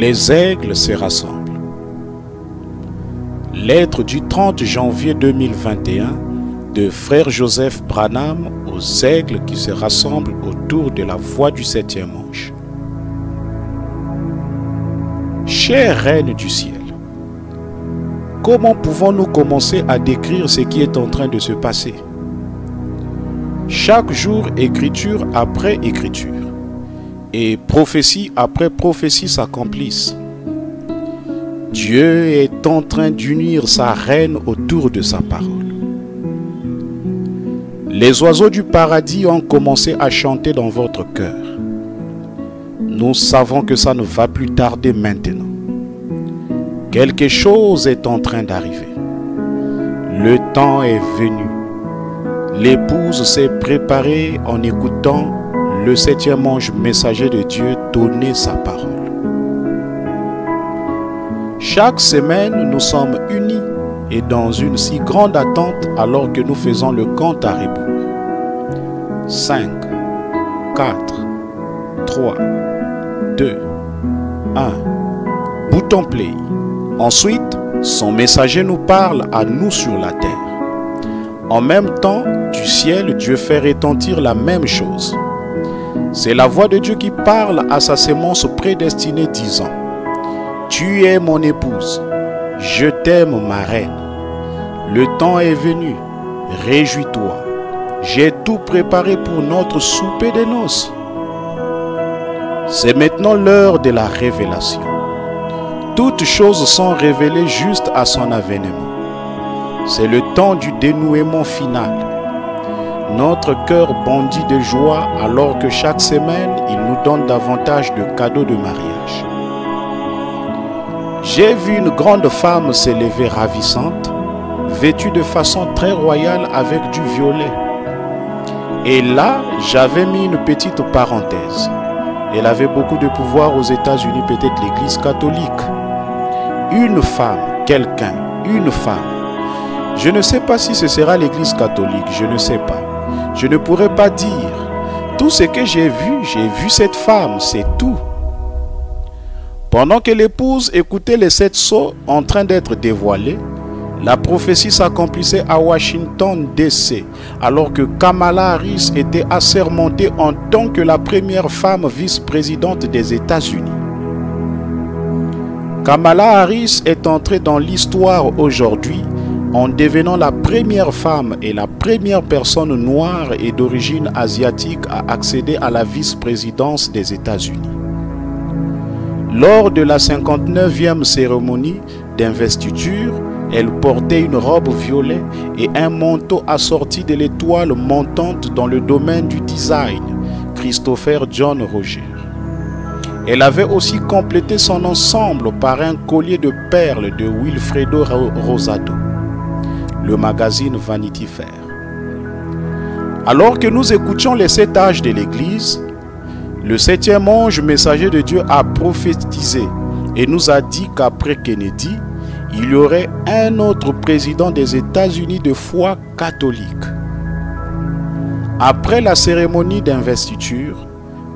Les aigles se rassemblent. Lettre du 30 janvier 2021 de Frère Joseph Branham aux aigles qui se rassemblent autour de la voie du 7e ange. Chère Reine du ciel, comment pouvons-nous commencer à décrire ce qui est en train de se passer? Chaque jour, écriture après écriture, et prophétie après prophétie s'accomplissent. Dieu est en train d'unir sa reine autour de sa parole. Les oiseaux du paradis ont commencé à chanter dans votre cœur. Nous savons que ça ne va plus tarder maintenant. Quelque chose est en train d'arriver. Le temps est venu. L'épouse s'est préparée en écoutant le 7e ange messager de Dieu donner sa parole. Chaque semaine, nous sommes unis et dans une si grande attente alors que nous faisons le compte à rebours. 5, 4, 3, 2, 1. Bouton play. Ensuite, son messager nous parle à nous sur la terre. En même temps, du ciel, Dieu fait retentir la même chose. C'est la voix de Dieu qui parle à sa sémence prédestinée disant: tu es mon épouse, je t'aime ma reine. Le temps est venu, réjouis-toi. J'ai tout préparé pour notre souper de noces. C'est maintenant l'heure de la révélation. Toutes choses sont révélées juste à son avènement. C'est le temps du dénouement final. Notre cœur bondit de joie alors que chaque semaine, il nous donne davantage de cadeaux de mariage. J'ai vu une grande femme s'élever ravissante, vêtue de façon très royale avec du violet. Et là, j'avais mis une petite parenthèse. Elle avait beaucoup de pouvoir aux États-Unis, peut-être l'Église catholique. Une femme, quelqu'un, une femme. Je ne sais pas si ce sera l'Église catholique, je ne sais pas. Je ne pourrais pas dire. Tout ce que j'ai vu cette femme, c'est tout. Pendant que l'épouse écoutait les 7 sceaux en train d'être dévoilés, la prophétie s'accomplissait à Washington, D.C., alors que Kamala Harris était assermentée en tant que la première femme vice-présidente des États-Unis. Kamala Harris est entrée dans l'histoire aujourd'hui en devenant la première femme et la première personne noire et d'origine asiatique à accéder à la vice-présidence des États-Unis. Lors de la 59e cérémonie d'investiture, elle portait une robe violet et un manteau assorti de l'étoile montante dans le domaine du design, Christopher John Roger. Elle avait aussi complété son ensemble par un collier de perles de Wilfredo Rosado, le magazine Vanity Fair. Alors que nous écoutions les 7 âges de l'Église, le 7e ange messager de Dieu a prophétisé et nous a dit qu'après Kennedy, il y aurait un autre président des États-Unis de foi catholique. Après la cérémonie d'investiture,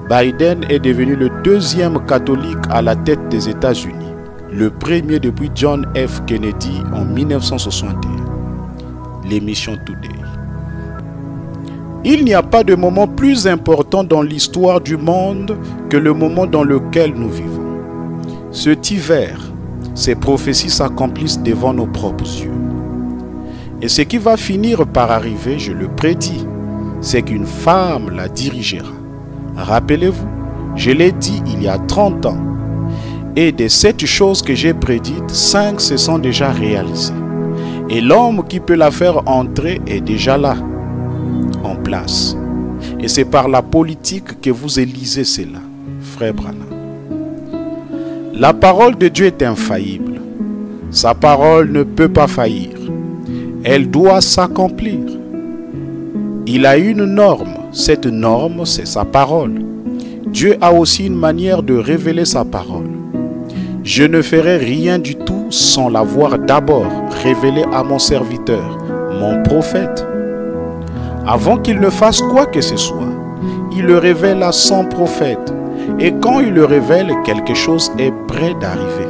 Biden est devenu le 2e catholique à la tête des États-Unis, le premier depuis John F. Kennedy en 1961. L'émission Today. Il n'y a pas de moment plus important dans l'histoire du monde que le moment dans lequel nous vivons. Cet hiver, ces prophéties s'accomplissent devant nos propres yeux. Et ce qui va finir par arriver, je le prédis, c'est qu'une femme la dirigera. Rappelez-vous, je l'ai dit il y a 30 ans. Et des 7 choses que j'ai prédites, 5 se sont déjà réalisées. Et l'homme qui peut la faire entrer est déjà là, en place. Et c'est par la politique que vous élisez cela, frère Branham. La parole de Dieu est infaillible. Sa parole ne peut pas faillir. Elle doit s'accomplir. Il a une norme. Cette norme, c'est sa parole. Dieu a aussi une manière de révéler sa parole. Je ne ferai rien du tout sans l'avoir d'abord révélé à mon serviteur, mon prophète. Avant qu'il ne fasse quoi que ce soit, il le révèle à son prophète. et quand il le révèle, quelque chose est près d'arriver.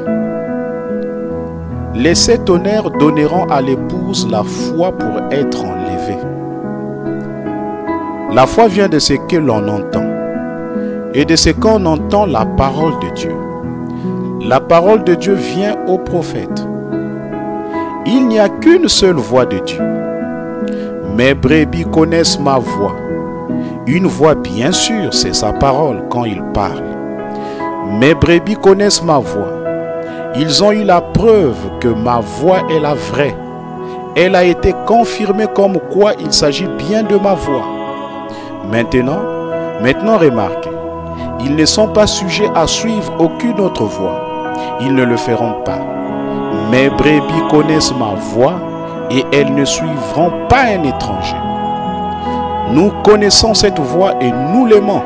Les 7 tonnerres donneront à l'épouse la foi pour être enlevée. La foi vient de ce que l'on entend et de ce qu'on entend la parole de Dieu. La parole de Dieu vient au prophète. Il n'y a qu'une seule voix de Dieu. Mes brebis connaissent ma voix. Une voix, bien sûr, c'est sa parole quand il parle. Mes brebis connaissent ma voix. Ils ont eu la preuve que ma voix est la vraie. Elle a été confirmée comme quoi il s'agit bien de ma voix. Maintenant remarquez, ils ne sont pas sujets à suivre aucune autre voix. Ils ne le feront pas. Mes brebis connaissent ma voix et elles ne suivront pas un étranger. Nous connaissons cette voix et nous l'aimons.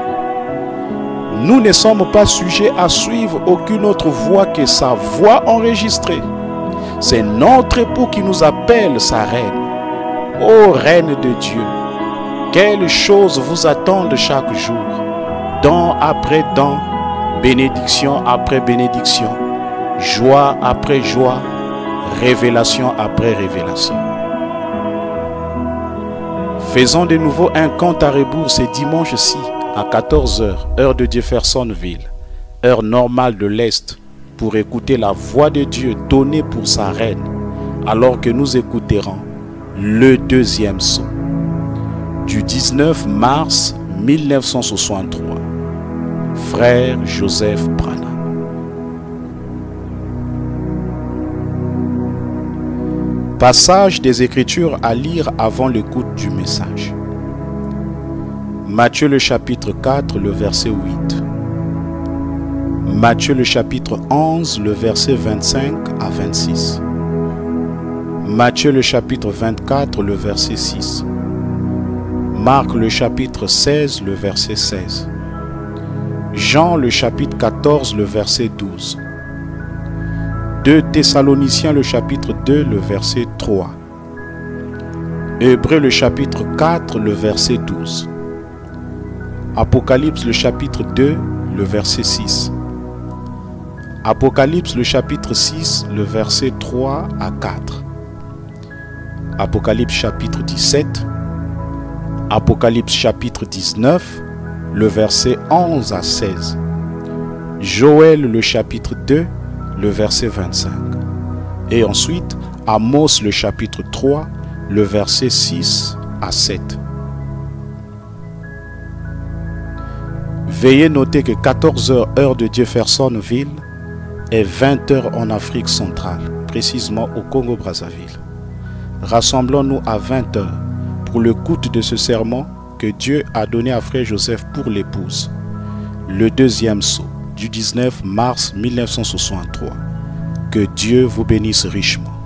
Nous ne sommes pas sujets à suivre aucune autre voix que sa voix enregistrée. C'est notre époux qui nous appelle sa reine. Ô reine de Dieu, quelles choses vous attendent chaque jour, don après don, bénédiction après bénédiction, joie après joie, révélation après révélation. Faisons de nouveau un compte à rebours ce dimanche-ci à 14 h, heure de Jeffersonville, heure normale de l'Est, pour écouter la voix de Dieu donnée pour sa reine, alors que nous écouterons le deuxième son du 19 mars 1963. Frère Joseph Branham. Passage des Écritures à lire avant l'écoute du message. Matthieu le chapitre 4, le verset 8. Matthieu le chapitre 11, le verset 25 à 26. Matthieu le chapitre 24, le verset 6. Marc le chapitre 16, le verset 16. Jean le chapitre 14, le verset 12. 2 Thessaloniciens le chapitre 2, le verset 3. Hébreux le chapitre 4, le verset 12. Apocalypse le chapitre 2, le verset 6. Apocalypse le chapitre 6, le verset 3 à 4. Apocalypse chapitre 17. Apocalypse chapitre 19, le verset 11 à 16. Joël le chapitre 2, le verset 25. Et ensuite, Amos le chapitre 3, le verset 6 à 7. Veuillez noter que 14 h, heure de Jeffersonville, et 20 h en Afrique centrale, précisément au Congo-Brazzaville. Rassemblons-nous à 20 h pour l'écoute de ce sermon que Dieu a donné à Frère Joseph pour l'épouse. Le deuxième saut du 19 mars 1963. Que Dieu vous bénisse richement.